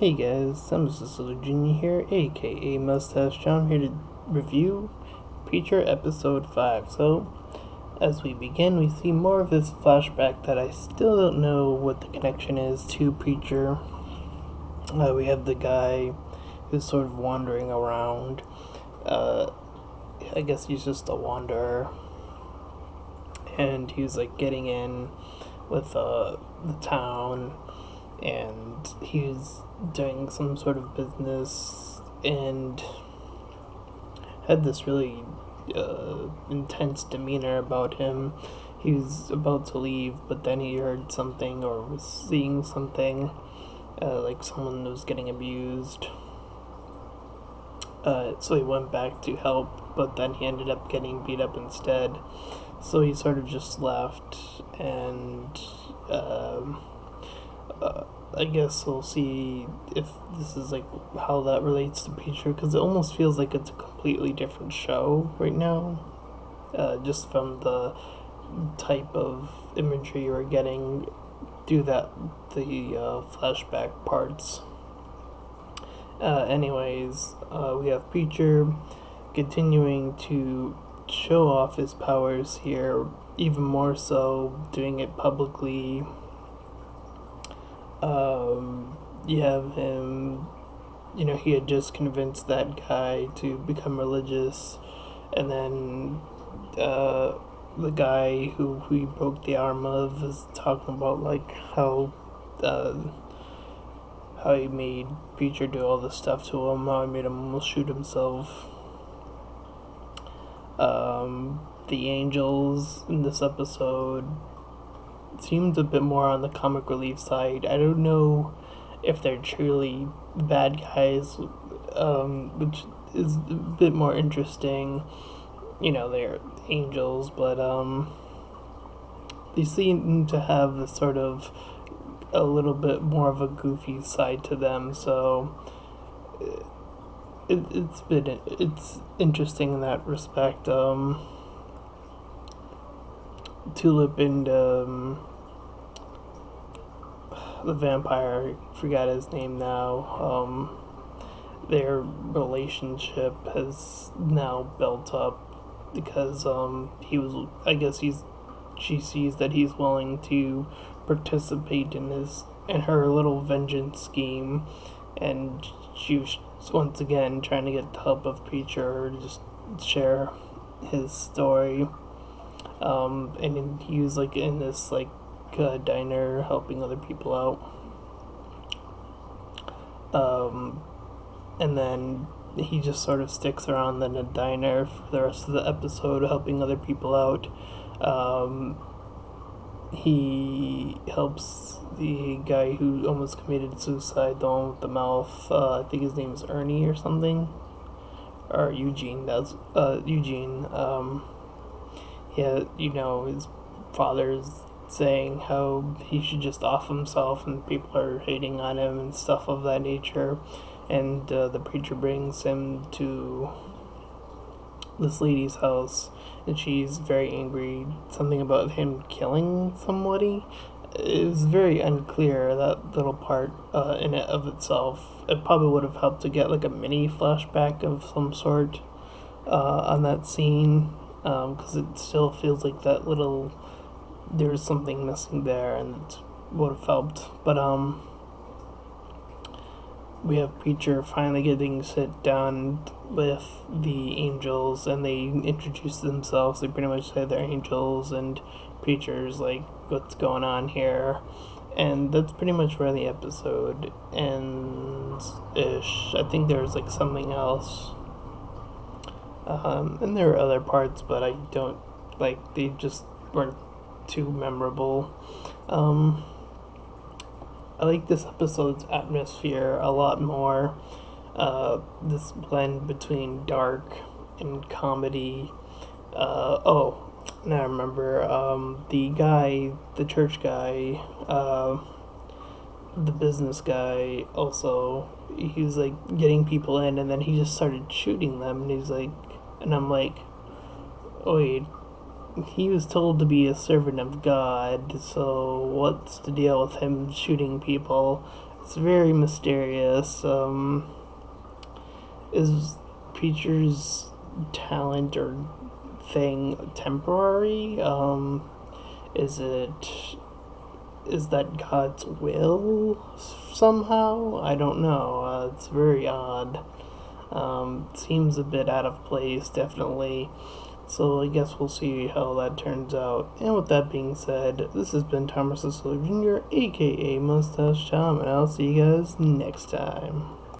Hey guys, I'm Cecily Jr. here, aka Mustached Tom, here to review Preacher Episode 5. So, as we begin, we see more of this flashback that I still don't know what the connection is to Preacher. We have the guy who's sort of wandering around. I guess he's just a wanderer. And he's like getting in with the town, and he's doing some sort of business and had this really intense demeanor about him. He was about to leave, but then he heard something or was seeing something, like someone was getting abused. So he went back to help, but then he ended up getting beat up instead. So he sort of just left, and I guess we'll see if this is like how that relates to Preacher, because it almost feels like it's a completely different show right now, just from the type of imagery we're getting through the flashback parts. We have Preacher continuing to show off his powers here, even more so doing it publicly. You have him, he had just convinced that guy to become religious, and then the guy who he broke the arm of is talking about like how he made Preacher do all this stuff to him, how he made him almost shoot himself. The angels in this episode seems a bit more on the comic relief side. I don't know if they're truly bad guys, which is a bit more interesting. They're angels, but they seem to have this sort of a little bit more of a goofy side to them, so it's interesting in that respect. Tulip and the vampire, I forgot his name now. Their relationship has now built up because she sees that he's willing to participate in her little vengeance scheme, and she was once again trying to get the help of Preacher to just share his story. And he was like in this diner helping other people out. And then he just sort of sticks around in a diner for the rest of the episode, helping other people out. He helps the guy who almost committed suicide, the one with the mouth. I think his name is Ernie or something, or Eugene. That's Eugene. Yeah, his father's saying how he should just off himself, and people are hating on him and stuff of that nature. And the Preacher brings him to this lady's house, and she's very angry. Something about him killing somebody. It was very unclear, that little part in it of itself. It probably would have helped to get like a mini flashback of some sort on that scene, because it still feels like there's something missing there, and it would have helped. But we have Preacher finally getting sit down with the angels, and they introduce themselves. They pretty much say they're angels, and Preacher's like, what's going on here? And that's pretty much where the episode ends ish. I think there's like something else. And there are other parts, but I don't they just weren't too memorable. I like this episode's atmosphere a lot more. This blend between dark and comedy. Now I remember, the church guy, the business guy, also, he was like getting people in, and then he just started shooting them, and I'm like, wait, he was told to be a servant of God, so what's the deal with him shooting people? It's very mysterious. Is Preacher's talent or thing temporary? Is that God's will somehow? I don't know. It's very odd. Seems a bit out of place, definitely. So I guess we'll see how that turns out. And with that being said, this has been Thomas Jr., aka Mustached Tom, and I'll see you guys next time.